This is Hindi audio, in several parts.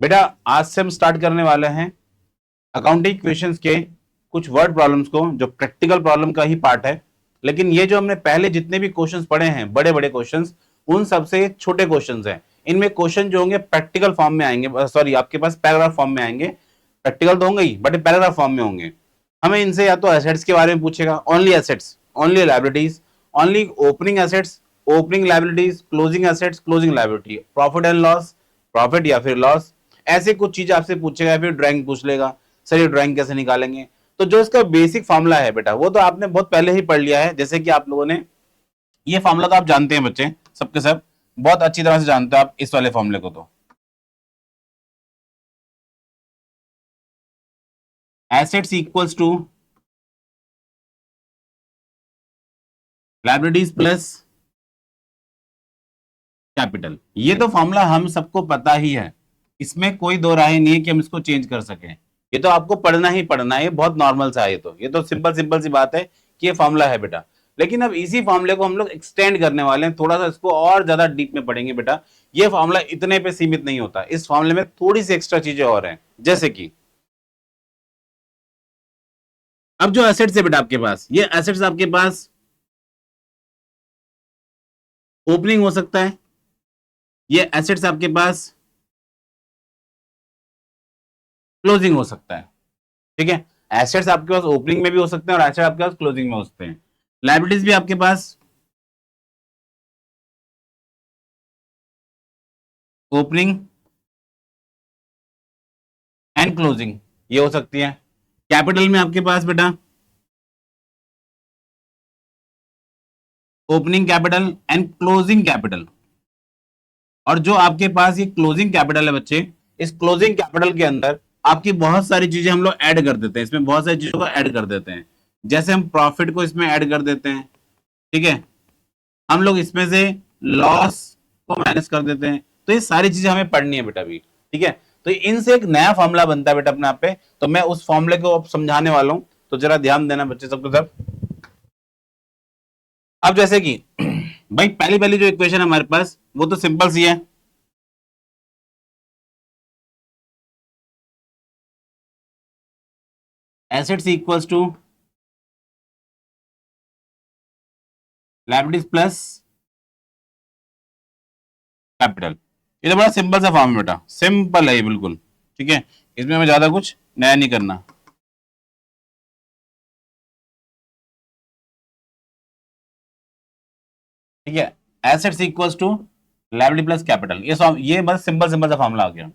बेटा आज से हम स्टार्ट करने वाले हैं अकाउंटिंग क्वेश्चंस के कुछ वर्ड प्रॉब्लम्स को, जो प्रैक्टिकल प्रॉब्लम का ही पार्ट है। लेकिन ये जो हमने पहले जितने भी क्वेश्चंस पढ़े हैं, बड़े बड़े क्वेश्चंस, उन सबसे छोटे क्वेश्चंस हैं। इनमें क्वेश्चन जो होंगे प्रैक्टिकल फॉर्म में आएंगे, सॉरी आपके पास पैराग्राफ फॉर्म में आएंगे। प्रैक्टिकल तो होंगे ही, बट पैराग्राफ फॉर्म में होंगे। हमें इनसे या तो एसेट्स के बारे में पूछेगा, only assets, only liabilities, only opening assets, opening liabilities, closing assets, closing liability, profit and loss, profit या फिर लॉस, ऐसे कुछ चीजें आपसे पूछेगा। फिर ड्राइंग पूछ लेगा, सर ये ड्राइंग कैसे निकालेंगे। तो जो इसका बेसिक फॉर्मूला है बेटा, वो तो आपने बहुत पहले ही पढ़ लिया है। जैसे कि आप लोगों ने ये फॉर्मूला तो आप जानते हैं बच्चे, सबके सब बहुत अच्छी तरह से जानते हो आप इस वाले फॉर्मूले को। तो assets equals to liabilities plus capital, ये तो फॉर्मूला हम सबको पता ही है, इसमें कोई दो राय नहीं है कि हम इसको चेंज कर सकें। ये तो आपको पढ़ना ही पढ़ना है, ये बहुत नॉर्मल सा है। ये तो सिंपल सिंपल सी बात है कि ये फॉर्मूला है बेटा। लेकिन अब इसी फॉर्मूले को हम लोग एक्सटेंड करने वाले हैं, थोड़ा सा इसको और ज्यादा डीप में पढ़ेंगे बेटा। ये फॉर्मूला इतने पे सीमित नहीं होता, इस फॉर्मूले में थोड़ी सी एक्स्ट्रा चीजें और हैं। जैसे कि अब जो एसेट्स है बेटा आपके पास, ये एसेट्स आपके पास ओपनिंग हो सकता है, ये एसेट्स आपके पास क्लोजिंग हो सकता है। ठीक है, एसेट्स आपके पास ओपनिंग में भी हो सकते हैं और एसेट आपके पास क्लोजिंग में हो सकते हैं। लायबिलिटीज भी आपके पास ओपनिंग एंड क्लोजिंग ये हो सकती है। कैपिटल में आपके पास बेटा opening capital and closing capital. और जो आपके पास ये क्लोजिंग कैपिटल है बच्चे, इस क्लोजिंग कैपिटल के अंदर आपकी बहुत सारी चीजें हम लोग ऐड कर देते हैं, इसमें बहुत सारी चीजों को ऐड कर देते हैं। जैसे हम प्रॉफिट को इसमें ऐड कर देते हैं, ठीक है, हम लोग इसमें से लॉस को माइनस कर देते हैं। तो ये सारी चीजें हमें पढ़नी है बेटा अभी, ठीक है। तो इनसे एक नया फॉर्मूला बनता है बेटा अपने आप पे, तो मैं उस फॉर्मूले को अब समझाने वाला हूं, तो जरा ध्यान देना बच्चे सबको सब। अब जैसे कि भाई पहली पहली जो इक्वेशन है हमारे पास, वो तो सिंपल सी है। Assets equals to liabilities plus capital. ये तो बड़ा सिंपल सा फॉर्म है बेटा, सिंपल है ये बिल्कुल, ठीक है। इसमें हमें ज्यादा कुछ नया नहीं करना। ठीक है, assets equals to liability plus capital, ये बस सिंपल सिंपल सा फॉर्मूला आ गया।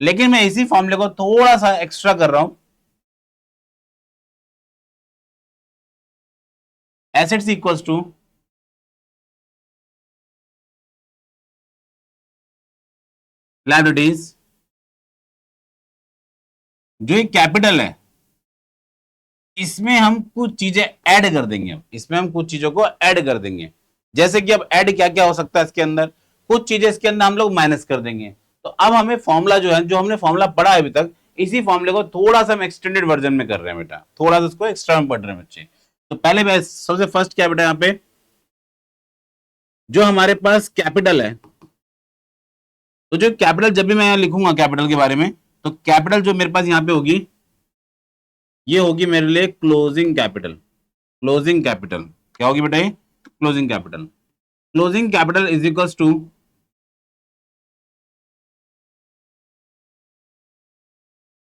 लेकिन मैं इसी फॉर्मूले को थोड़ा सा एक्स्ट्रा कर रहा हूं। एसेट्स इक्वल्स टू लायबिलिटीज, जो ये कैपिटल है इसमें हम कुछ चीजें ऐड कर देंगे। इसमें हम कुछ चीजों को ऐड कर देंगे। जैसे कि अब ऐड क्या क्या हो सकता है इसके अंदर, कुछ चीजें इसके अंदर हम लोग माइनस कर देंगे। तो अब हमें फॉर्मूला जो है, जो हमने फॉर्मूला पढ़ा है अभी तक, इसी फॉर्मूले को थोड़ा सा हम एक्सटेंडेड वर्जन में कर रहे हैं बेटा, थोड़ा सा इसको एक्स्ट्रा में पढ़ रहे हैं बच्चे। तो पहले सबसे फर्स्ट क्या बेटा, यहाँ पे जो हमारे पास कैपिटल है, तो जो कैपिटल जब भी मैं यहाँ लिखूंगा कैपिटल के बारे में, तो कैपिटल जो मेरे पास यहाँ पे होगी, ये होगी मेरे लिए क्लोजिंग कैपिटल। क्लोजिंग कैपिटल क्या होगी बेटा, ये closing capital. Closing capital is equals to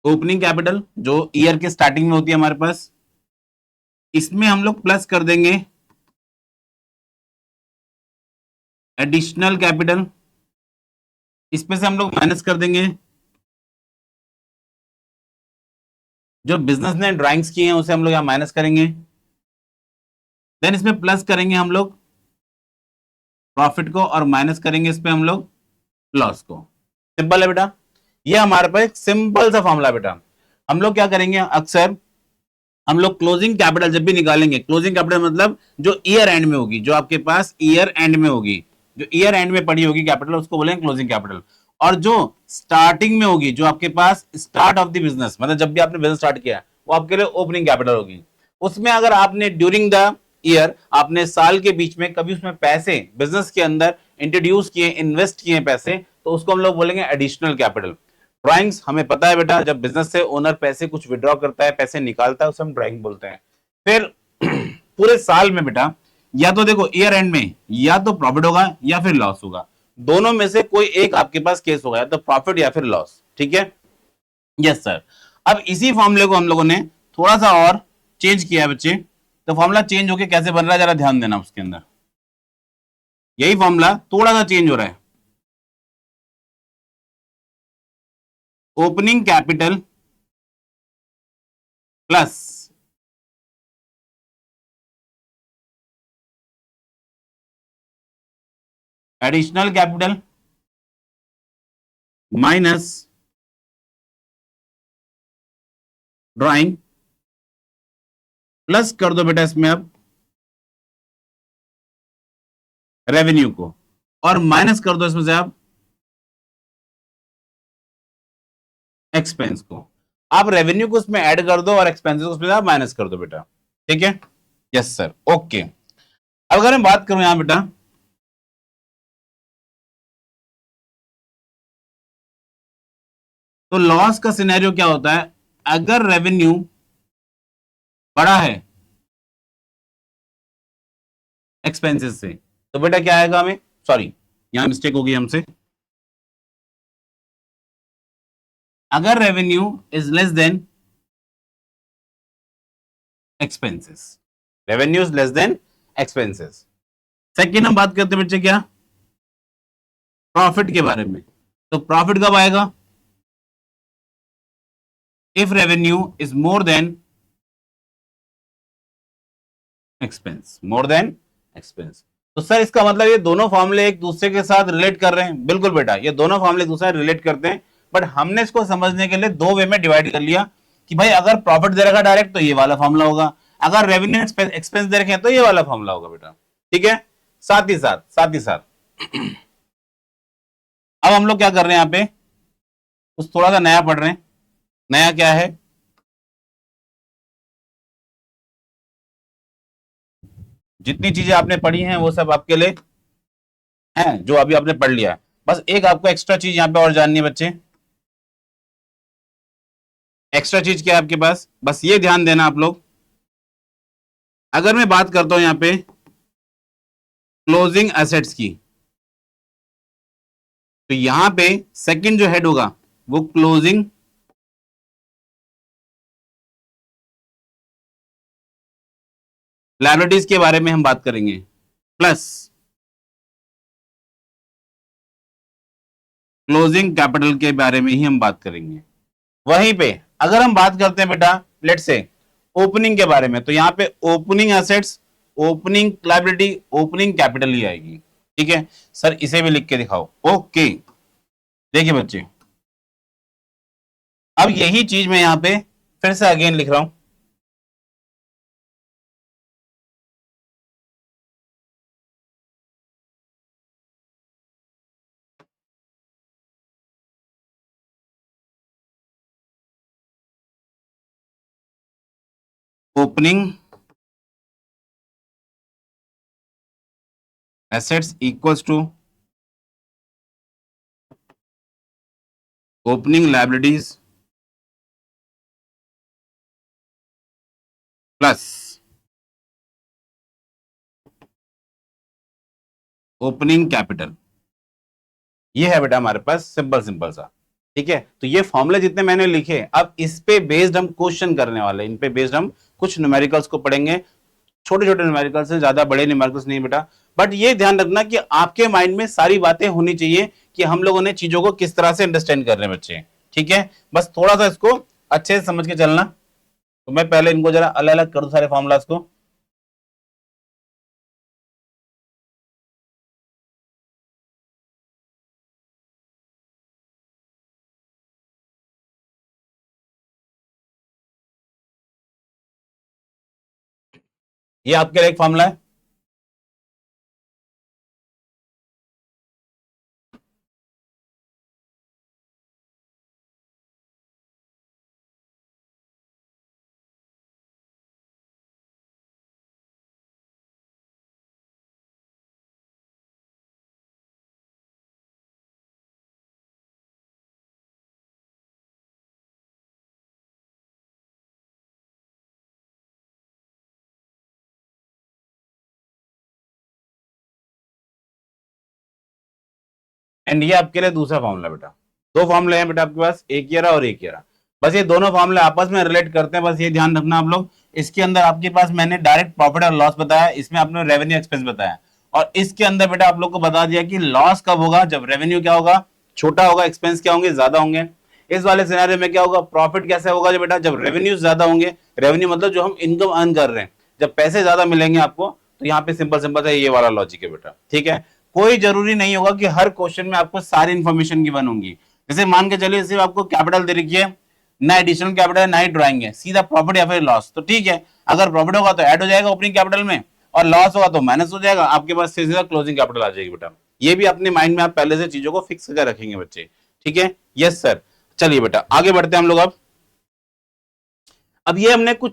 opening capital, जो ईयर के स्टार्टिंग में होती है हमारे पास। इसमें हम लोग प्लस कर देंगे एडिशनल कैपिटल, इसमें से हम लोग माइनस कर देंगे जो बिजनेस ने ड्राइंग्स की हैं, उसे हम लोग यहां माइनस करेंगे। देन इसमें प्लस करेंगे हम लोग प्रॉफिट को, और माइनस करेंगे इस पे हम लोग लॉस को। सिंपल है बेटा, ये हमारे पास एक सिंपल सा फॉर्मूला बेटा। हम लोग क्या करेंगे, अक्सर हम लोग क्लोजिंग कैपिटल जब भी निकालेंगे, क्लोजिंग कैपिटल मतलब जो ईयर एंड में होगी, जो आपके पास ईयर एंड में होगी, जो ईयर एंड में पड़ी होगी कैपिटल, उसको बोलेंगे क्लोजिंग कैपिटल। और जो स्टार्टिंग में होगी, जो आपके पास स्टार्ट ऑफ द बिजनेस, मतलब जब भी आपने बिजनेस स्टार्ट किया, वो आपके लिए ओपनिंग कैपिटल होगी। उसमें अगर आपने ड्यूरिंग द ईयर, आपने साल के बीच में कभी उसमें पैसे बिजनेस के अंदर इंट्रोड्यूस किए, इन्वेस्ट किए पैसे, तो उसको हम लोग बोलेंगे एडिशनल कैपिटल। ड्राइंग्स हमें पता है बेटा, जब बिजनेस से ओनर पैसे कुछ विड्रॉ करता है, पैसे निकालता है, उसे हम ड्राइंग बोलते हैं। फिर पूरे साल में बेटा, या तो देखो ईयर एंड में या तो प्रॉफिट होगा या फिर लॉस होगा, दोनों में से कोई एक आपके पास केस होगा, या तो प्रॉफिट या फिर लॉस। ठीक है, यस सर। अब इसी फॉर्मूले को हम लोगों ने थोड़ा सा और चेंज किया है बच्चे। तो फॉर्मूला चेंज होके कैसे बन रहा है, जरा ध्यान देना उसके अंदर। यही फॉर्मूला थोड़ा सा चेंज हो रहा है। Opening capital plus additional capital minus drawing, plus कर दो बेटा इसमें अब रेवेन्यू को, और माइनस कर दो इसमें से आप एक्सपेंस को। आप रेवेन्यू को उसमें ऐड कर दो और एक्सपेंसेस को उसमें आप माइनस कर दो बेटा। ठीक है, यस सर, ओके। अब अगर मैं बात करूं यहां बेटा, तो लॉस का सिनेरियो क्या होता है, अगर रेवेन्यू बड़ा है एक्सपेंसेस से, तो बेटा क्या आएगा हमें, सॉरी यहां मिस्टेक हो गई हमसे, अगर revenue is less than expenses, revenue is less than expenses. Second हम बात करते हैं बच्चे क्या, प्रॉफिट के बारे में। तो प्रॉफिट कब आएगा, if revenue is more than expense, more than expense. तो सर इसका मतलब ये दोनों फॉर्मूले एक दूसरे के साथ रिलेट कर रहे हैं। बिल्कुल बेटा, ये दोनों फॉर्मूले एक दूसरे रिलेट करते हैं, बट हमने इसको समझने के लिए दो वे में डिवाइड कर लिया कि भाई अगर प्रॉफिट दे रखा डायरेक्ट तो ये वाला फॉर्मूला होगा, अगर रेवेन्यू एक्सपेंस दे रखे हैं तो ये वाला फॉर्मूला होगा बेटा। ठीक है, साथ ही साथ अब हम लोग क्या कर रहे हैं यहाँ पे, कुछ थोड़ा सा नया पढ़ रहे हैं। नया क्या है, जितनी चीजें आपने पढ़ी हैं वो सब आपके लिए हैं, जो अभी आपने पढ़ लिया है। बस एक आपको एक्स्ट्रा चीज यहाँ पे और जाननी है बच्चे। एक्स्ट्रा चीज क्या है आपके पास, बस ये ध्यान देना आप लोग। अगर मैं बात करता हूं यहाँ पे क्लोजिंग एसेट्स की, तो यहां पे सेकंड जो हेड होगा वो क्लोजिंग लायबिलिटीज के बारे में हम बात करेंगे, प्लस क्लोजिंग कैपिटल के बारे में ही हम बात करेंगे। वहीं पे अगर हम बात करते हैं बेटा लेट से ओपनिंग के बारे में, तो यहां पे opening assets, opening liability, opening capital ही आएगी। ठीक है सर, इसे भी लिख के दिखाओ। ओके, देखिए बच्चे, अब यही चीज मैं यहां पे फिर से अगेन लिख रहा हूं। Opening assets equals to opening liabilities plus opening capital. ये है बेटा हमारे पास सिंपल सिंपल सा। ठीक है, तो ये फॉर्मूले जितने मैंने लिखे, अब इस पे बेस्ड हम क्वेश्चन करने वाले हैं, इन पे बेस्ड हम कुछ न्यूमेरिकल्स को पढ़ेंगे। छोटे छोटे न्यूमेरिकल्स हैं, ज्यादा बड़े न्यूमेरिकल्स नहीं बेटा। बट ये ध्यान रखना कि आपके माइंड में सारी बातें होनी चाहिए कि हम लोगों ने चीजों को किस तरह से अंडरस्टैंड कर रहे हैं बच्चे। ठीक है, बस थोड़ा सा इसको अच्छे से समझ के चलना। तो मैं पहले इनको जरा अलग अलग कर दूं सारे फॉर्मूलाज को। ये आपके लिए एक फॉर्मूला है। एंड ये आपके लिए दूसरा फॉर्मूला बेटा। दो फॉर्मूले हैं बेटा आपके पास, एक ये रहा और एक ये रहा। बस ये दोनों फॉर्मूले आपस में रिलेट करते हैं, बस ये ध्यान रखना आप लोग। इसके अंदर आपके पास मैंने डायरेक्ट प्रॉफिट और लॉस बताया, इसमें आपने रेवेन्यू एक्सपेंस बताया, और इसके अंदर बेटा आप लोग को बता दिया कि लॉस कब होगा, जब रेवेन्यू क्या होगा, छोटा होगा, एक्सपेंस क्या होंगे, ज्यादा होंगे। इस वाले सिनेरियो में क्या होगा, प्रॉफिट कैसे होगा, जो बेटा जब रेवेन्यू ज्यादा होंगे, रेवेन्यू मतलब जो हम इनकम अर्न कर रहे हैं, जब पैसे ज्यादा मिलेंगे आपको, तो यहाँ पे सिंपल सिंपल है, ये वाला लॉजिक है बेटा। ठीक है, कोई जरूरी नहीं होगा कि हर क्वेश्चन में आपको सारी इंफॉर्मेशन गिवन होंगी। जैसे मान के चलिए सिर्फ आपको कैपिटल दे रखी है, ना एडिशनल कैपिटल है ना ही ड्राइंग है, सीधा प्रॉफिट या फिर लॉस, तो ठीक है, अगर प्रॉफिट होगा तो ऐड हो जाएगा ओपनिंग कैपिटल में, और लॉस होगा तो माइनस हो जाएगा, आपके पास सीधा क्लोजिंग कैपिटल आ जाएगी बेटा। ये भी अपने माइंड में आप पहले से चीजों को फिक्स कर रखेंगे बच्चे। ठीक है, यस सर। चलिए बेटा आगे बढ़ते हैं हम लोग। अब ये हमने कुछ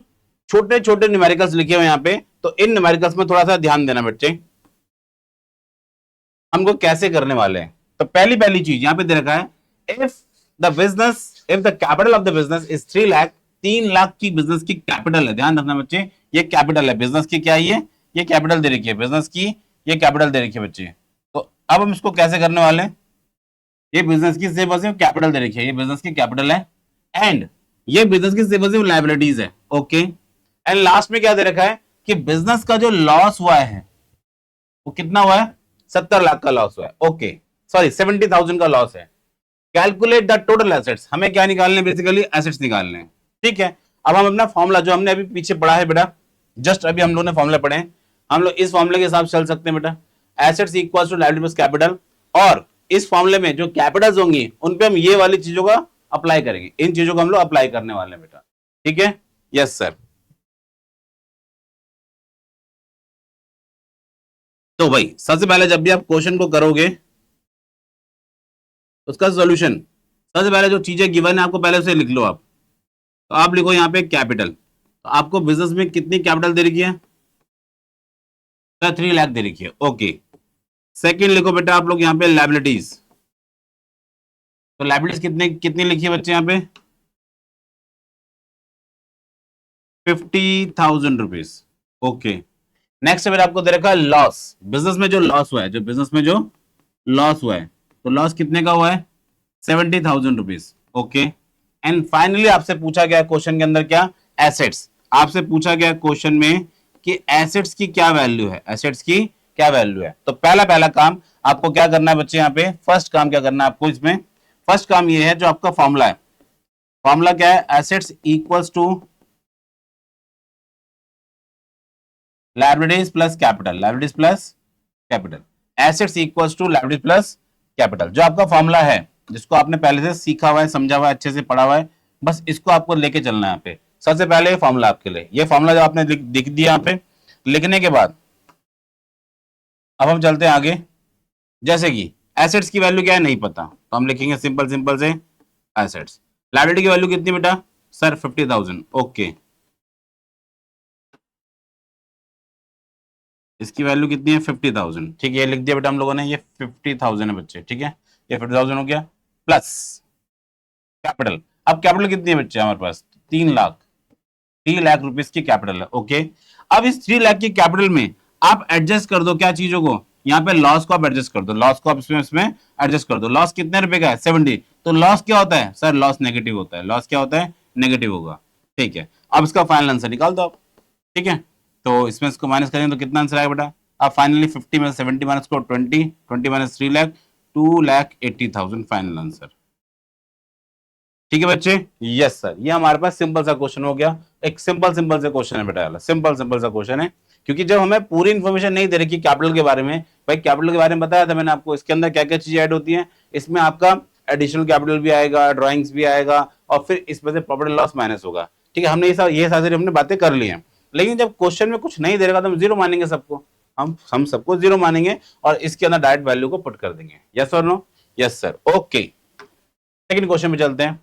छोटे छोटे न्यूमेरिकल्स लिखे हुए यहाँ पे, तो इन न्यूमेरिकल्स में थोड़ा सा ध्यान देना बच्चे, हमको कैसे करने वाले हैं। तो पहली पहली चीज यहाँ पे दे रखा है, if the capital of the business is 3 lakh, 3 lakh की बिजनेस की कैपिटल है। ध्यान रखना बच्चे, ये कैपिटल है बिजनेस की, क्या है ये कैपिटल दे रखी है बिजनेस की, ये कैपिटल दे रखी है बच्चे। तो अब हम इसको कैसे करने वाले हैं, ये बिजनेस की सेव कैपिटल दे रखी है, ये बिजनेस की कैपिटल है, एंड ये बिजनेस की सेव लाइबिलिटीज है। ओके, एंड लास्ट में क्या दे रखा है कि बिजनेस का जो लॉस हुआ है वो कितना हुआ है, 70 लाख का लॉस हुआ है। ओके, सॉरी 70,000 का लॉस है। कैलकुलेट द टोटल एसेट्स, हमें क्या निकालने, बेसिकली एसेट्स निकालने हैं। ठीक है, अब हम अपना फॉर्मूला जो हमने अभी पीछे पढ़ा है बेटा, जस्ट अभी हम लोगों ने फॉर्मूला पढ़े हैं, हम लोग इस फॉर्मूले के हिसाब से चल सकते हैं बेटा। Assets equals to liability plus capital, और इस फॉर्मूले में जो कैपिटल्स होंगी उन पे हम ये वाली चीजों का अप्लाई करेंगे, इन चीजों को हम लोग अप्लाई करने वाले हैं बेटा। ठीक है, यस सर। तो भाई सबसे पहले जब भी आप क्वेश्चन को करोगे, उसका सॉल्यूशन, सबसे पहले जो चीजें गिवन है आपको पहले उसे लिख लो आप। तो आप लिखो यहाँ पे कैपिटल, तो आपको बिजनेस में कितनी कैपिटल दे रखी है, 3 लाख दे रखी है। ओके, सेकंड लिखो बेटा आप लोग यहाँ पे लायबिलिटीज, तो लायबिलिटीज कितने कितनी लिखी है बच्चे यहाँ पे, 50,000 रुपीज। ओके, नेक्स्ट फिर आपको दे रखा है लॉस, बिजनेस में जो लॉस हुआ है, जो बिजनेस में जो लॉस हुआ है, तो लॉस कितने का हुआ है, 70,000 रुपीज। ओके, एंड फाइनली आपसे पूछा गया क्वेश्चन के अंदर क्या, एसेट्स। आपसे पूछा गया क्वेश्चन में कि एसेट्स की क्या वैल्यू है, एसेट्स की क्या वैल्यू है। तो पहला पहला काम आपको क्या करना है बच्चे, यहाँ पे फर्स्ट काम क्या करना है आपको, इसमें फर्स्ट काम ये है जो आपका फॉर्मूला है, फॉर्मूला क्या है, assets equals to liabilities plus capital, liabilities plus capital, assets equals to liabilities plus capital, जो आपका फॉर्मूला है, जिसको आपने पहले से सीखा हुआ है, समझा हुआ है, अच्छे से पढ़ा हुआ है, बस इसको आपको लेके चलना है यहाँ पे। सबसे पहले ये फॉर्मूला आपके लिए, ये फॉर्मूला जो आपने लिख दिया यहाँ पे, लिखने के बाद अब हम चलते हैं आगे। जैसे कि एसेट्स की वैल्यू क्या है नहीं पता, तो हम लिखेंगे सिंपल सिंपल से एसेट्स। लायबिलिटी की वैल्यू कितनी बेटा, सर 50,000। ओके, इसकी वैल्यू कितनी है, 50,000। ठीक है, ये लिख दिया बेटा हम लोगों ने, ये 50,000 है बच्चे। ठीक है, ये 50,000 हो गया, प्लस कैपिटल। अब कैपिटल कितनी है बच्चे हमारे पास, 3 लाख, 3 लाख रुपीस की कैपिटल है। ओके, अब इस 3 लाख की कैपिटल में आप एडजस्ट कर दो क्या चीजों को, यहाँ पे लॉस को आप एडजस्ट कर दो, लॉस को आप इसमें एडजस्ट कर दो। लॉस कितने रुपए का है, 70। तो लॉस क्या होता है सर, लॉस नेगेटिव होता है, लॉस क्या होता है, नेगेटिव होगा। ठीक है, अब इसका फाइनल आंसर निकाल दो आप। ठीक है, तो इसमें इसको माइनस करेंगे तो कितना आंसर आएगा बेटा, आप फाइनली 50 में 70 माइनस को 20, 20 माइनस 3 लाख, 2,80,000 फाइनल आंसर। ठीक है बच्चे, यस सर। ये हमारे पास सिंपल सा क्वेश्चन हो गया, एक सिंपल सिंपल से क्वेश्चन है बेटा, सिंपल सिंपल सा क्वेश्चन है, क्योंकि जब हमें पूरी इन्फॉर्मेशन नहीं दे रखी कैपिटल के बारे में, भाई कैपिटल के बारे में बताया था मैंने आपको, इसके अंदर क्या क्या चीजें ऐड होती हैं, इसमें आपका एडिशनल कैपिटल भी आएगा, ड्राइंग्स भी आएगा, और फिर इसमें से प्रॉफिट लॉस माइनस होगा। ठीक है, हमने ये सारी हमने बातें कर ली हैं, लेकिन जब क्वेश्चन में कुछ नहीं दे रखा तो हम जीरो मानेंगे सबको, हम सबको जीरो मानेंगे और इसके अंदर डायरेक्ट वैल्यू को पुट कर देंगे। यस और no, yes sir. Okay, second question में चलते हैं।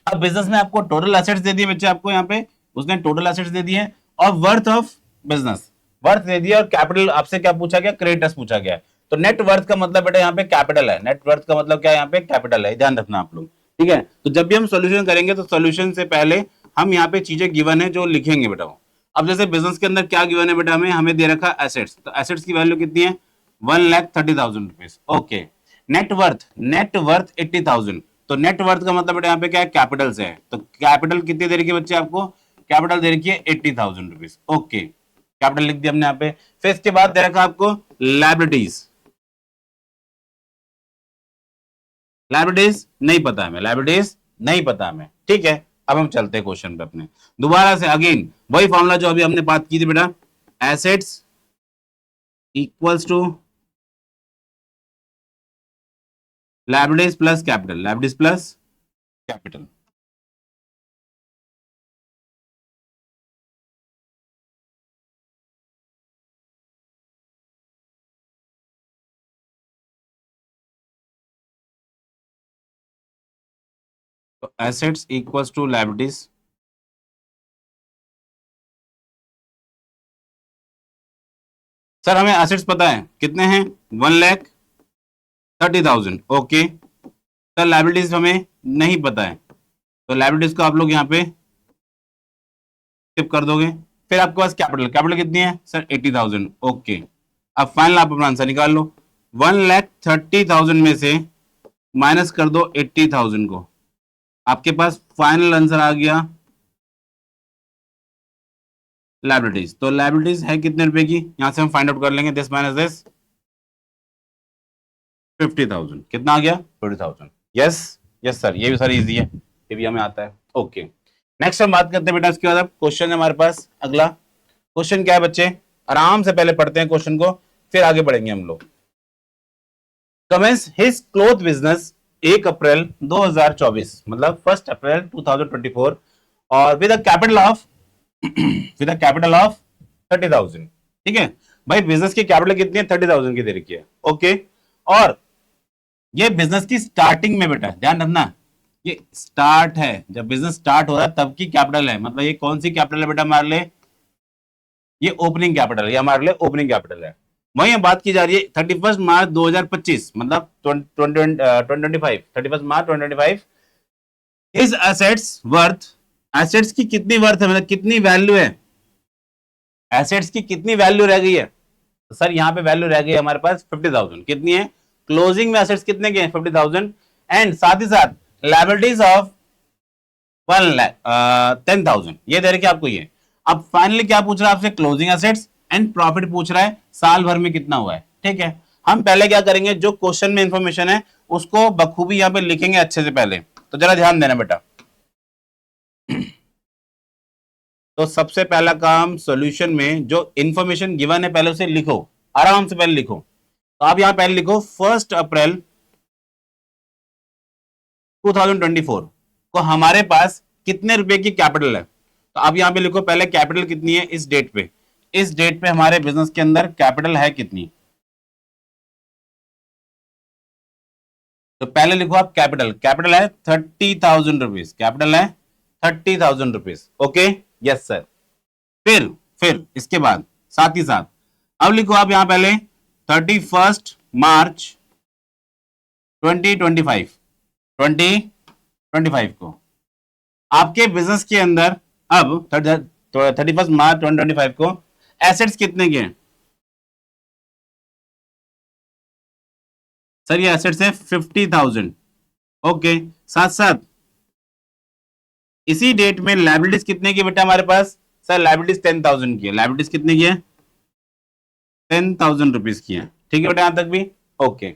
अब बिजनेस में आपको टोटल एसेट्स दे दिए बच्चे, आपको यहाँ पे उसने टोटल एसेट्स दे दिए और वर्थ ऑफ बिजनेस, वर्थ दे दिया, और कैपिटल आपसे क्या पूछा गया, क्रेडिटर्स पूछा गया। तो नेट वर्थ का मतलब बेटा यहाँ पे कैपिटल है, नेट वर्थ का मतलब क्या है, यहाँ पे कैपिटल है, ध्यान रखना आप लोग। ठीक है, तो जब भी हम सोल्यूशन करेंगे तो सोल्यूशन से पहले हम यहाँ पे चीजें गिवन है जो लिखेंगे बेटा। अब जैसे बिजनेस के अंदर क्या गिवन है बेटा, हमें दे रखा एसेट्स, तो एसेट्स की वैल्यू कितनी है, 1,30,000 रुपीज। Okay, net worth 80,000। तो नेट वर्थ का मतलब बेटा यहाँ पे क्या है, कैपिटल से है। तो कैपिटल कितनी दे रखी है बच्चे आपको, कैपिटल दे रखी है 80,000 रुपीज। ओके, कैपिटल लिख दिया हमने यहाँ पे। फिर इसके बाद दे रखा आपको लाइबिलिटीज। लाइबिलिटीज नहीं पता हमें, लाइबिलिटीज नहीं पता हमें, ठीक है। अब हम चलते हैं क्वेश्चन पे अपने, दोबारा से अगेन वही फॉर्मूला जो अभी हमने बात की थी बेटा, assets equals to liabilities plus capital, liabilities plus capital. तो assets equals to liabilities, sir हमें एसेट्स पता है कितने हैं, 1,30,000। ओके, सर लाइबिलिटीज हमें नहीं पता है, तो लाइबिलिटीज को आप लोग यहाँ पे टिप कर दोगे। फिर आपके पास कैपिटल, कैपिटल कितनी है सर 80,000। ओके, अब फाइनल आप अपना आंसर निकाल लो। 1,30,000 में से माइनस कर दो 80,000 को, आपके पास फाइनल आंसर आ गया लाइबिलिटीज। तो लाइबिलिटीज है कितने रुपए की, यहां से हम फाइंड आउट कर लेंगे, दिस माइनस दिस 50,000। कितना आ गया 50,000। यस यस सर, ये भी सर इजी है, ये भी हमें आता है। ओके, नेक्स्ट हम बात करते हैं बेटा, इसके बाद अब क्वेश्चन है हमारे पास अगला। क्वेश्चन क्या है बच्चे, आराम से पहले पढ़ते हैं क्वेश्चन को, फिर आगे बढ़ेंगे हम लोग। कमेंस हिज क्लोथ बिजनेस 1 अप्रैल 2024, मतलब 1 अप्रैल 2024, और with a capital of with a capital of 30,000। ठीक है भाई, बिजनेस की कैपिटल कितनी है, 30,000 की दे रखी है। ओके, और ये बिजनेस की स्टार्टिंग में बेटा ध्यान रखना, ये स्टार्ट है, जब बिजनेस स्टार्ट हो रहा है तब की कैपिटल है, मतलब ये कौन सी कैपिटल है बेटा हमारे लिए, ये ओपनिंग कैपिटल, ये हमारे लिए ओपनिंग कैपिटल है। वहीं बात की जा रही है 31 मार्च 2025, मतलब 2025, 31 मार्च 2025, इस एसेट्स वर्थ, एसेट्स की कितनी वर्थ है, मतलब कितनी वैल्यू है, एसेट्स की कितनी वैल्यू रह गई है। तो सर यहाँ पे वैल्यू रह गई है हमारे पास 50,000। कितनी है, क्लोजिंग में एसेट्स कितने के हैं 50,000, एंड साथ ही साथ लाइबिलिटीज ऑफ 10,000, ये दे रखे आपको ये। अब फाइनली क्या पूछ रहा है आपसे, क्लोजिंग एसेट्स एंड प्रॉफिट पूछ रहा है, साल भर में कितना हुआ है। ठीक है, हम पहले क्या करेंगे, जो क्वेश्चन में इंफॉर्मेशन है उसको बखूबी यहाँ पे लिखेंगे अच्छे से पहले, तो जरा ध्यान देना बेटा। तो सबसे पहला काम, सॉल्यूशन में जो इंफॉर्मेशन गिवन है पहले उसे लिखो, आराम से पहले लिखो। तो आप यहां पहले लिखो 1 अप्रैल 2024 को हमारे पास कितने रुपए की कैपिटल है। तो आप यहां पे लिखो पहले कैपिटल कितनी है इस डेट पे, इस डेट पे हमारे बिजनेस के अंदर कैपिटल है कितनी। तो पहले लिखो आप कैपिटल, कैपिटल है 30,000 रुपीज, कैपिटल है 30,000 रुपीज। Okay, yes sir. फिर इसके बाद साथ ही साथ अब लिखो आप यहां पहले 31 मार्च 2025, 2025 को आपके बिजनेस के अंदर अब 31 मार्च 2025 को एसेट्स कितने के हैं। सर ये एसेट्स है 50,000। ओके, साथ साथ इसी डेट में लाइबिलिटीज कितने की बेटा हमारे पास, सर लाइबिलिटीज 10,000 की है। लाइबिलिटीज कितने की है, 10,000 रुपीज की है। ठीक है बेटा यहां तक भी ओके।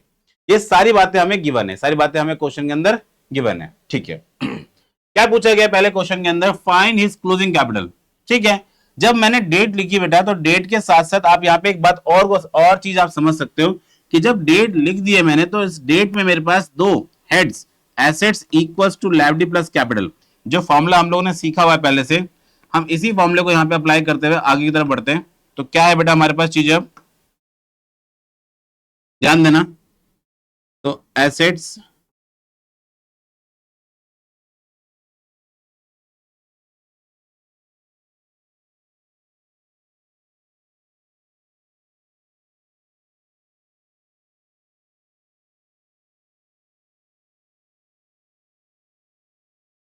ये सारी बातें हमें गिवन है, सारी बातें हमें क्वेश्चन के अंदर गिवन है। ठीक है, क्या पूछा गया पहले क्वेश्चन के अंदर, फाइंड हिज क्लोजिंग कैपिटल। ठीक है, जब मैंने डेट लिखी बेटा, तो डेट के साथ साथ आप यहाँ पे एक बात और चीज आप समझ सकते हो कि जब डेट लिख दी है मैंने, तो इस डेट में मेरे पास दो heads, assets equals to liability plus capital, जो फॉर्मूला हम लोगों ने सीखा हुआ है पहले से, हम इसी फॉर्मूले को यहाँ पे अप्लाई करते हुए आगे की तरफ बढ़ते हैं। तो क्या है बेटा हमारे पास चीज, अब ध्यान देना। तो एसेट्स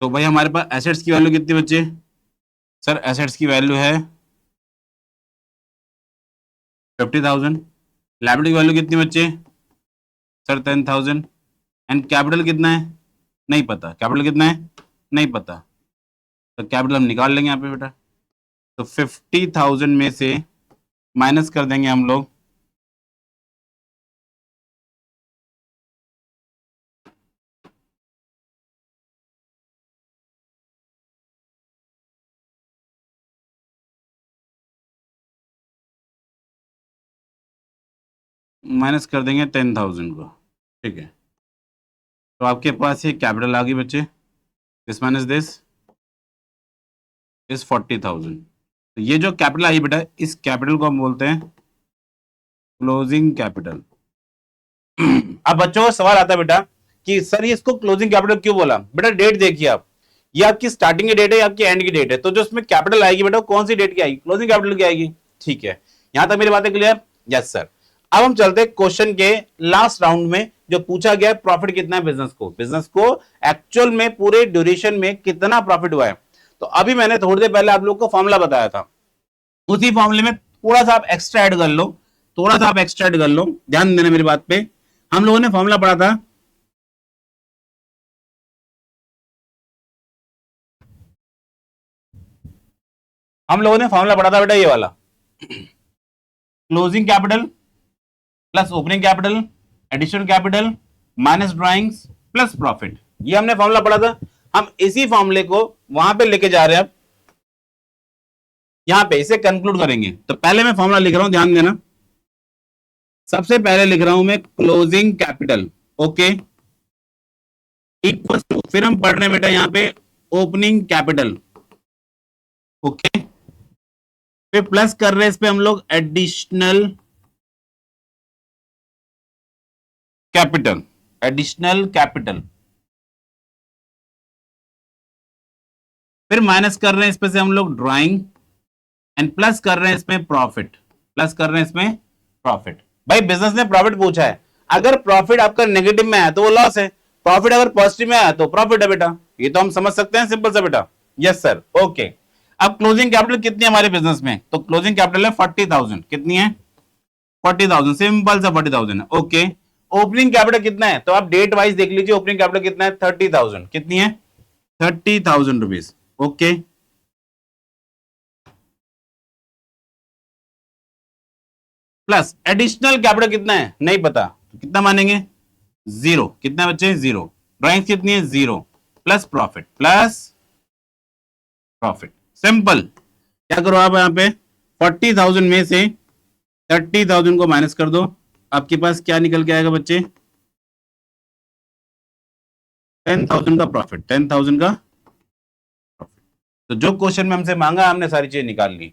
तो भाई हमारे पास एसेट्स की वैल्यू कितनी बच्चे, सर एसेट्स की वैल्यू है 50,000। लायबिलिटी की वैल्यू कितनी बच्चे, सर 10,000। एंड कैपिटल कितना है, नहीं पता। कैपिटल कितना है, नहीं पता। तो कैपिटल हम निकाल लेंगे यहाँ पे बेटा। तो 50,000 में से माइनस कर देंगे हम लोग माइनस कर देंगे 10,000 को, ठीक है। तो आपके पास ये कैपिटल आ गई बच्चे, दिस माइनस दिस इज 40,000। तो ये जो कैपिटल आई बेटा, इस कैपिटल को हम बोलते हैं क्लोजिंग कैपिटल। अब बच्चों को सवाल आता है बेटा कि सर ये इसको क्लोजिंग कैपिटल क्यों बोला? बेटा डेट देखिए आप, ये आपकी स्टार्टिंग की डेट है, आपकी एंड की डेट है, तो जो इसमें कैपिटल आएगी बेटा कौन सी डेट की आएगी? क्लोजिंग कैपिटल की आएगी, ठीक है। यहां तक मेरी बातें क्लियर? Yes sir. अब हम चलते हैं क्वेश्चन के लास्ट राउंड में, जो पूछा गया प्रॉफिट कितना है बिजनेस को एक्चुअल में पूरे ड्यूरेशन में कितना प्रॉफिट हुआ है। तो अभी मैंने थोड़ी देर पहले आप लोग को फॉर्मूला बताया था, उसी फॉर्मूले में थोड़ा सा आप एक्स्ट्रा ऐड कर लो, थोड़ा सा आप एक्स्ट्रा ऐड कर लो, ध्यान देना मेरी बात पे। हम लोगों ने फॉर्मूला पढ़ा था, हम लोगों ने फॉर्मूला पढ़ा था बेटा ये वाला, closing capital plus opening capital additional capital minus drawings plus profit. ये हमने फॉर्मूला पढ़ा था। हम इसी फॉर्मूले को वहां पे लेके जा रहे हैं, अब यहां पे इसे कंक्लूड करेंगे। तो पहले मैं फॉर्मूला लिख रहा हूं, ध्यान देना। सबसे पहले लिख रहा हूं मैं closing capital, okay, equal to, फिर हम पढ़ रहे हैं बेटा यहां पे ओपनिंग कैपिटल, ओके, फिर प्लस कर रहे हैं इस पे हम लोग एडिशनल कैपिटल, एडिशनल कैपिटल, फिर माइनस कर रहे हैं इसमें से हम लोग ड्राइंग, एंड प्लस कर रहे हैं इसमें प्रॉफिट, प्लस कर रहे हैं इसमें प्रॉफिट। भाई बिजनेस ने प्रॉफिट पूछा है, अगर प्रॉफिट आपका नेगेटिव में आया तो वो लॉस है, प्रॉफिट अगर पॉजिटिव में आया तो प्रॉफिट है बेटा, ये तो हम समझ सकते हैं, सिंपल सा बेटा। Yes sir, okay. अब क्लोजिंग कैपिटल कितनी है हमारे बिजनेस में? तो क्लोजिंग कैपिटल है 40,000। कितनी है? 40,000, सिंपल सा 40,000 है, ओके। ओपनिंग कैपिटल कितना है? तो आप डेट वाइज देख लीजिए, ओपनिंग कैपिटल कितना है? 30,000। कितनी है? 30,000 rupees, okay. Plus additional capital कितना है? नहीं पता, तो कितना मानेंगे? 0। कितना बच्चे? 0। ड्राइंग कितनी है? 0 plus profit, plus profit, simple. क्या करो आप यहाँ पे 40,000 में से 30,000 को माइनस कर दो, आपके पास क्या निकल के आएगा बच्चे? 10,000 का प्रॉफिट, 10,000 का प्रॉफिट। तो जो क्वेश्चन में हमसे मांगा हमने सारी चीजें निकाल ली।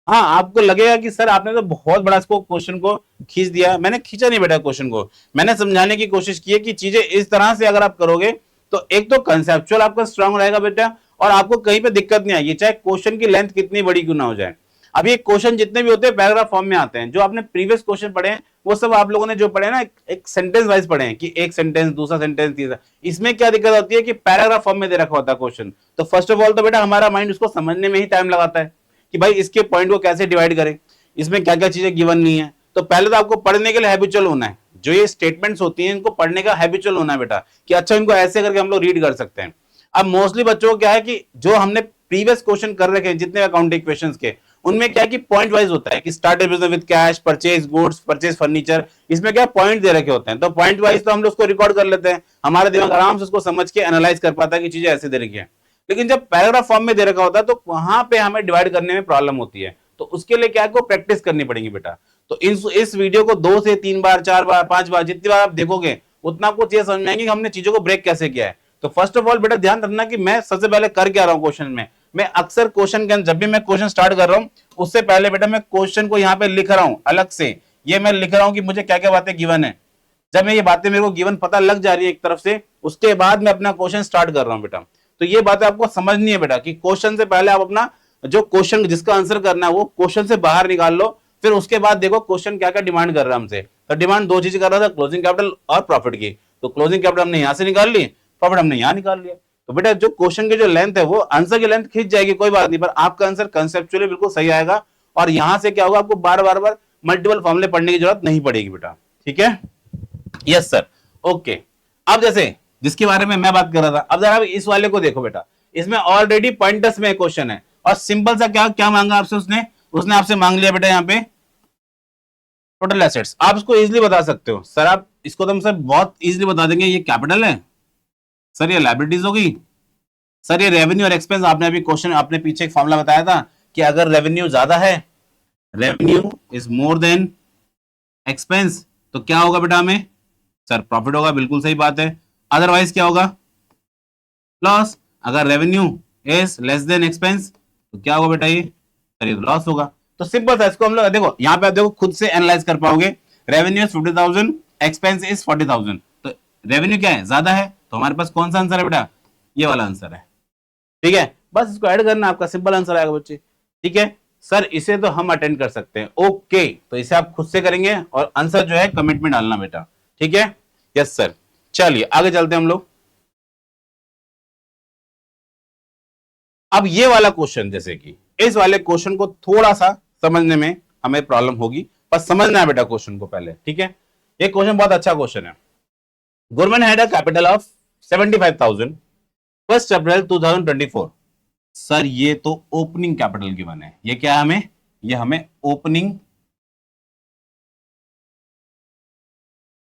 हाँ, आपको लगेगा कि सर आपने तो बहुत बड़ा इसको क्वेश्चन को खींच दिया। मैंने खींचा नहीं बेटा क्वेश्चन को, मैंने समझाने की कोशिश की है कि चीजें इस तरह से अगर आप करोगे तो एक तो कंसेप्चुअल आपका स्ट्रांग रहेगा बेटा, और आपको कहीं पे दिक्कत नहीं आएगी, चाहे क्वेश्चन की लेंथ कितनी बड़ी क्यों ना हो जाए। अब ये क्वेश्चन जितने भी होते हैं पैराग्राफ फॉर्म में आते हैं, जो आपने प्रीवियस क्वेश्चन पढ़े हैं वो सब आप लोगों ने जो पढ़े ना एक सेंटेंस वाइज पढ़े हैं कि एक सेंटेंस, दूसरा सेंटेंस, तीसरा। इसमें क्या दिक्कत होती है कि पैराग्राफ फॉर्म में दे रखा होता है क्वेश्चन, तो फर्स्ट ऑफ ऑल तो बेटा हमारा माइंड उसको समझने में ही टाइम लगाता है कि भाई इसके पॉइंट को कैसे डिवाइड करें, इसमें क्या क्या चीजें गिवन नहीं है। तो पहले तो आपको पढ़ने के लिए हैबिचुअल होना है, जो ये स्टेटमेंट्स होती हैं इनको पढ़ने का हैबिचुअल होना है बेटा, कि अच्छा इनको ऐसे करके हम लोग रीड कर सकते हैं। अब मोस्टली बच्चों को क्या है कि जो हमने प्रीवियस क्वेश्चन कर रखे हैं जितने अकाउंटिंग क्वेश्चंस के, उनमें क्या है कि पॉइंट वाइज होता है कि started business with cash, purchase goods, purchase furniture, इसमें क्या पॉइंट दे रखे होते हैं। तो पॉइंट वाइज तो हम लोग उसको रिकॉर्ड कर लेते हैं, हमारा दिमाग आराम से उसको समझ के एनालाइज कर पाता है कि चीजें ऐसे दे रखी है। लेकिन जब पैराग्राफ फॉर्म में दे रखा होता है तो वहां पे हमें डिवाइड करने में प्रॉब्लम होती है, तो उसके लिए क्या को प्रैक्टिस करनी पड़ेगी बेटा। तो इस वीडियो को 2 से 3 बार, 4 बार, 5 बार, जितनी बार आप देखोगे उतना आपको चीजें समझ में आएंगी कि हमने चीजों को ब्रेक कैसे किया है। तो फर्स्ट ऑफ ऑल बेटा ध्यान रखना कि मैं सबसे पहले कर क्या रहा हूं क्वेश्चन में। मैं अक्सर क्वेश्चन के अंदर जब भी मैं क्वेश्चन स्टार्ट कर रहा हूं उससे पहले बेटा मैं क्वेश्चन को यहाँ पे लिख रहा हूं अलग से, ये मैं लिख रहा हूं कि मुझे क्या क्या बातें गिवन है। जब मैं ये बातें मेरे को गिवन पता लग जा रही है एक तरफ से, उसके बाद मैं अपना क्वेश्चन स्टार्ट कर रहा हूं बेटा। तो ये बातें आपको समझनी है बेटा कि क्वेश्चन से पहले आप अपना जो क्वेश्चन जिसका आंसर करना है वो क्वेश्चन से बाहर निकाल लो, फिर उसके बाद देखो क्वेश्चन क्या क्या डिमांड कर रहा है हमसे। तो डिमांड 2 चीजें कर रहा था, क्लोजिंग कैपिटल और प्रॉफिट की। तो क्लोजिंग कैपिटल हमने यहां से निकाल ली, प्रॉफिट हमने यहां निकाल लिया। तो बेटा जो क्वेश्चन की जो लेंथ है वो आंसर की लेंथ खींच जाएगी, कोई बात नहीं, पर आपका आंसर कंसेप्चुअली बिल्कुल सही आएगा। और यहां से क्या होगा, आपको बार बार मल्टीपल फॉर्मूले पढ़ने की जरूरत नहीं पड़ेगी बेटा, ठीक है। यस सर, ओके, अब जैसे जिसके बारे में मैं बात कर रहा था, अब जरा इस वाले को देखो बेटा, इसमें ऑलरेडी पॉइंटर्स में क्वेश्चन है और सिंपल सा क्या क्या मांगा आपसे उसने, उसने आपसे मांग लिया बेटा यहाँ पे टोटल एसेट्स। आप इसको इजीली बता सकते हो सर, आप इसको तो हम सर बहुत इजीली बता देंगे, ये कैपिटल है सर, ये लायबिलिटीज होगी सर, ये रेवेन्यू और एक्सपेंस। आपने अभी क्वेश्चन, आपने पीछे एक फॉर्मूला बताया था कि अगर रेवेन्यू ज्यादा है, revenue is more than expense, तो क्या होगा बेटा हमें सर, प्रॉफिट होगा, बिल्कुल सही बात है। अदरवाइज क्या होगा, लॉस। अगर revenue is less than expense तो क्या होगा बेटा, ये सर ये लॉस होगा। तो सिंपल था, इसको हम लोग देखो यहाँ पे आप देखो खुद से एनालाइज कर पाओगे। रेवेन्यू इज 50,000, एक्सपेंस इज 40,000, तो रेवेन्यू क्या है, ज्यादा है, तो हमारे पास कौन सा आंसर है बेटा, ये वाला आंसर है। ठीक है, बस इसको ऐड करना, आपका सिंपल आंसर आएगा बच्चे। ठीक है सर, इसे तो हम अटेंड कर सकते हैं, ओके, तो इसे आप खुद से करेंगे और आंसर जो है कमेंट में डालना बेटा। ठीक है, यस सर। चलिए आगे चलते हैं हम लोग। अब ये वाला क्वेश्चन, जैसे कि इस वाले क्वेश्चन को थोड़ा सा समझने में हमें प्रॉब्लम होगी, पर समझना है बेटा क्वेश्चन को पहले। ठीक है, ये क्वेश्चन बहुत अच्छा क्वेश्चन है। Government had a capital of 75,000 1 April 2024। Sir ये तो ओपनिंग कैपिटल गिवन है, ये क्या है हमें, ये हमें ओपनिंग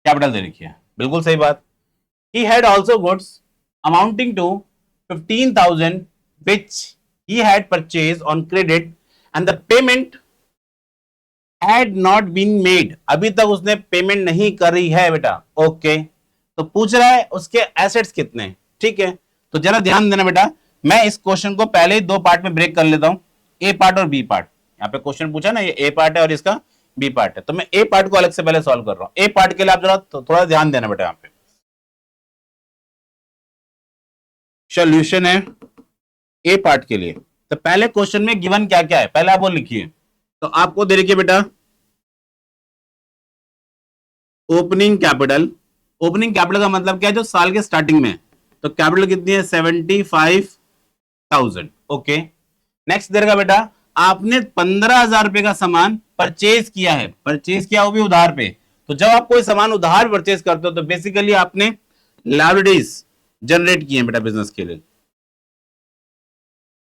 कैपिटल दे रखी है, बिल्कुल सही बात। He had also goods amounting to 15,000 which he had purchased on credit and the payment had not been made। अभी तक उसने पेमेंट नहीं करी है बेटा। ओके, तो पूछ रहा है उसके एसेट्स कितने। ठीक है, तो जरा ध्यान देना बेटा, मैं इस क्वेश्चन को पहले ही दो पार्ट में ब्रेक कर लेता हूं, ए पार्ट और बी पार्ट। यहाँ पे क्वेश्चन पूछा ना, ये ए पार्ट है और इसका बी पार्ट है, तो मैं ए पार्ट को अलग से पहले सॉल्व कर रहा हूं। ए पार्ट के लिए आप जरा तो थोड़ा ध्यान देना बेटा, यहाँ पे सोल्यूशन है ए पार्ट के लिए। तो पहले क्वेश्चन में गिवन क्या क्या है, पहले आप वो लिखिए। तो आपको दे रखिए बेटा ओपनिंग कैपिटल। ओपनिंग कैपिटल का मतलब क्या है, जो साल के स्टार्टिंग में, तो कैपिटल कितनी है 75,000। ओके, नेक्स्ट देगा बेटा, आपने 15,000 रुपए का सामान परचेज किया है, परचेज किया वो भी उधार पे। तो जब आप कोई सामान उधार परचेज करते हो तो बेसिकली आपने लायबिलिटीज जनरेट किए हैं बेटा बिजनेस के लिए।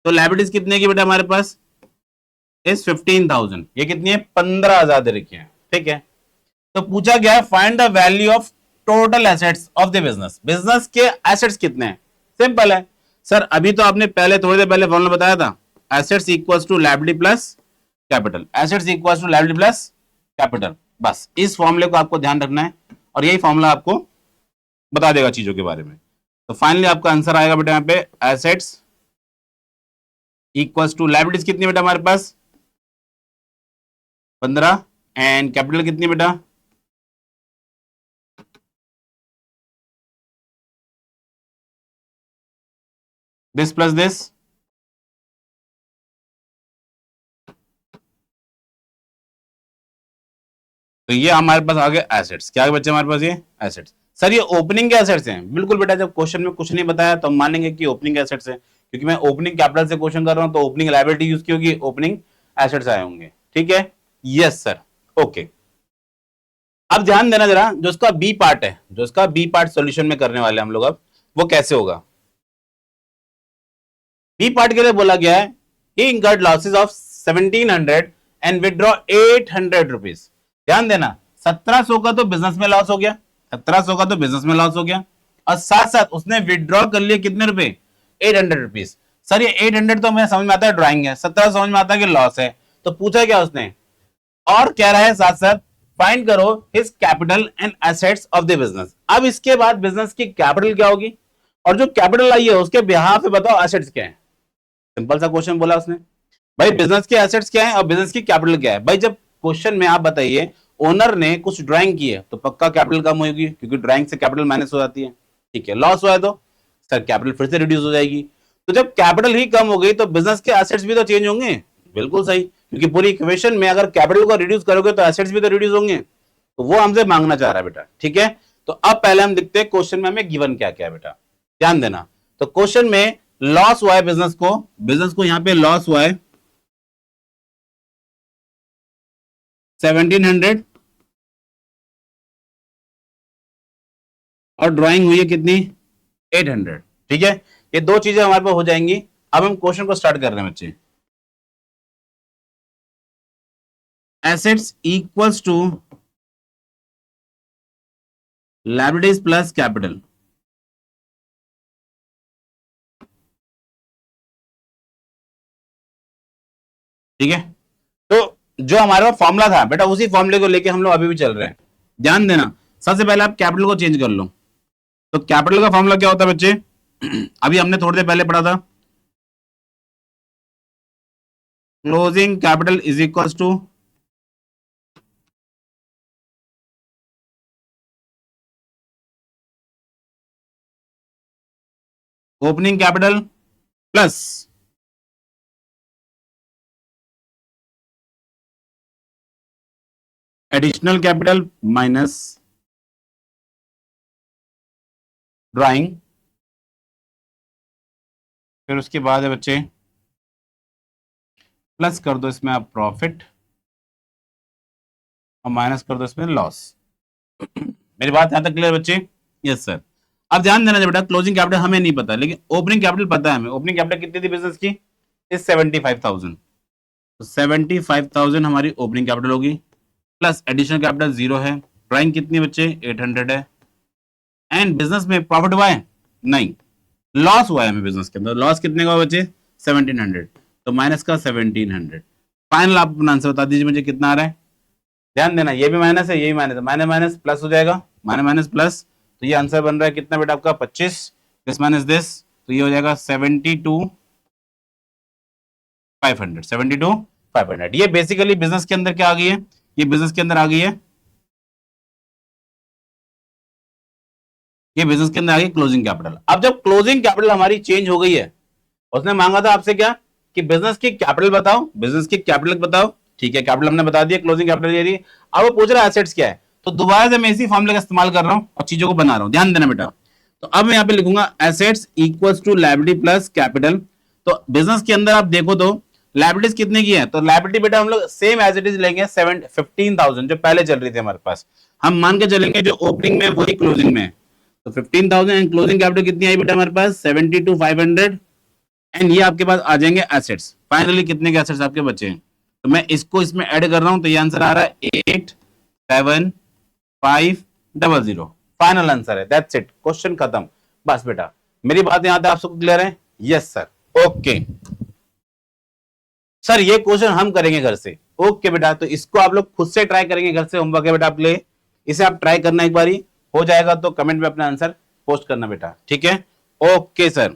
तो लायबिलिटीज कितने की बेटा हमारे पास इस 15,000, ये कितनी है 15,000 दे रखी है। ठीक है, तो पूछा गया है find the value of total assets of the business. Business के एसेट्स कितने हैं, सिंपल है सर, अभी तो आपने पहले थोड़ी देर पहले फॉर्मूला बताया था, assets equals to liability plus capital, assets equals to liability plus capital. बस इस फॉर्मूले को आपको ध्यान रखना है और यही फॉर्मूला आपको बता देगा चीजों के बारे में। तो फाइनली आपका आंसर आएगा बेटा यहाँ पे एसेट्स इक्वल्स टू लायबिलिटीज कितनी बेटा हमारे पास 15, एंड कैपिटल कितनी बेटा दिस प्लस दिस। तो ये हमारे पास आ गए एसेट्स। क्या बच्चे हमारे पास ये एसेट्स। सर ये ओपनिंग के एसेट्स हैं, बिल्कुल बेटा, जब क्वेश्चन में कुछ नहीं बताया तो हम मानेंगे कि ओपनिंग एसेट्स हैं, क्योंकि मैं ओपनिंग कैपिटल से क्वेश्चन कर रहा हूं, तो ओपनिंग लायबिलिटी यूज की होगी, ओपनिंग एसेट्स आए होंगे। ठीक है, यस सर, ओके। अब ध्यान देना जरा, जो इसका बी पार्ट है, जो इसका बी पार्ट सोल्यूशन में करने वाले हम लोग, अब वो कैसे होगा। बी पार्ट के लिए बोला गया है he incurred losses of 1700 and withdraw 800 rupees. ध्यान देना, 1700 का तो बिजनेस में लॉस हो गया, 1700 का तो बिजनेस में लॉस हो गया, और साथ साथ उसने विड्रॉ कर लिए कितने रुपए 800 रुपीज। सर ये 800 तो मैं समझ में आता है ड्राइंग है, 17 समझ में आता है कि लॉस है, तो पूछा क्या उसने, और कह रहा है साथ साथ फाइंड करो his capital and assets of the business. अब इसके बाद बिजनेस की कैपिटल क्या होगी, और जो कैपिटल आई है उसके बिहाफ पे बताओ एसेट्स क्या है। सिंपल सा क्वेश्चन बोला उसने, भाई बिजनेस के एसेट्स क्या है और बिजनेस की कैपिटल क्या है। भाई जब क्वेश्चन में आप बताइए ओनर ने कुछ ड्राइंग की है तो पक्का कैपिटल कम होगी, क्योंकि ड्राइंग से कैपिटल माइनस हो जाती है। ठीक है, लॉस हुआ है तो सर कैपिटल फिर से रिड्यूस हो जाएगी। तो जब कैपिटल ही कम हो गई तो बिजनेस के एसेट्स भी तो चेंज होंगे, बिल्कुल सही, क्योंकि पूरी इक्वेशन में अगर कैपिटल को रिड्यूस करोगे तो एसेट्स भी तो रिड्यूस होंगे, तो वो हमसे मांगना चाह रहा है बेटा। ठीक है, तो अब पहले हम देखते हैं क्वेश्चन में हमें गिवन क्या क्या है बेटा, ध्यान देना। तो क्वेश्चन में लॉस हुआ है बिजनेस को, बिजनेस को यहां पे लॉस हुआ है 1700, और ड्राइंग हुई है कितनी 800। ठीक है, ये दो चीजें हमारे पास हो जाएंगी। अब हम क्वेश्चन को स्टार्ट कर रहे हैं बच्चे। Assets equals to liabilities plus capital. ठीक है, तो जो हमारे पास फॉर्मूला था बेटा उसी फॉर्मूले को लेके हम लोग अभी भी चल रहे हैं। ध्यान देना, सबसे पहले आप कैपिटल को चेंज कर लो। तो कैपिटल का फॉर्मूला क्या होता है बच्चे अभी हमने थोड़ी देर पहले पढ़ा था। Closing capital is equals to opening capital plus additional capital minus drawing. फिर उसके बाद है बच्चे प्लस कर दो इसमें आप प्रॉफिट और माइनस कर दो इसमें लॉस। मेरी बात यहां तक क्लियर बच्चे? Yes sir. अब ध्यान देना बेटा, क्लोजिंग कैपिटल हमें नहीं पता लेकिन ओपनिंग कैपिटल पता है हमें। ओपनिंग कैपिटल कितनी थी बिजनेस की? इस 75,000। तो 75,000 हमारी ओपनिंग कैपिटल होगी प्लस एडिशनल कैपिटल 0 है। ड्राइंग कितनी बच्चे 800 है। एंड बिजनेस में प्रॉफिट हुआ है? नहीं, लॉस हुआ है हमें बिजनेस के अंदर। लॉस कितने का बच्चे 1700, तो माइनस का 1700। फाइनल आप अपना आंसर बता दीजिए मुझे कितना आ रहा है। ध्यान देना, ये भी माइनस है, ये भी माइनस है, माइनस माइनस प्लस हो जाएगा, माइनस माइनस प्लस। तो ये आंसर बन रहा है कितना बेटा आपका 25, दिस माइनस दिस, तो ये हो जाएगा 72,500। 72,500 ये बेसिकली बिजनेस के अंदर क्या आ गई है? ये बिजनेस के अंदर आ गई है, ये बिजनेस के अंदर आ गई क्लोजिंग कैपिटल। अब जब क्लोजिंग कैपिटल हमारी चेंज हो गई है, उसने मांगा था आपसे क्या कि बिजनेस की कैपिटल बताओ, बिजनेस की कैपिटल बताओ। ठीक है, कैपिटल हमने बता दिया, क्लोजिंग कैपिटल ये रही। अब वो पूछ रहा है एसेट्स क्या है, तो दोबारा से मैं इसी फॉर्मूले का इस्तेमाल कर रहा हूं और चीजों को बना रहा हूं। ध्यान देना बेटा, तो अब मैं यहां पे लिखूंगा assets equals to liability plus capital. तो बिजनेस के अंदर आप देखो तो लायबिलिटीज कितने की है, तो लायबिलिटी बेटा हम लोग सेम एज इट इज लेंगे 15,000 जो पहले चल रही थी हमारे पास। हम मान के चलेंगे जो ओपनिंग में वही क्लोजिंग में। तो 15,000 एंड क्लोजिंग कैपिटल कितनी आई बेटा हमारे पास 72,500। एंड ये आपके पास आ जाएंगे एसेट्स। फाइनली कितने के एसेट्स आपके बचे हैं, तो मैं इसको इसमें ऐड कर रहा हूं, तो ये आंसर आ रहा है 8,7,500। फाइनल आंसर है, दैट्स इट, क्वेश्चन खत्म। बस बेटा, मेरी बात यहां तक आप सबको क्लियर है? यस सर, ओके सर, ये क्वेश्चन हम करेंगे घर से। ओके बेटा, तो इसको आप लोग खुद से ट्राई करेंगे घर से, होमवर्क है बेटा आप ले, इसे आप ट्राई करना एक बारी, हो जाएगा तो कमेंट में अपना आंसर पोस्ट करना बेटा। ठीक है, ओके सर।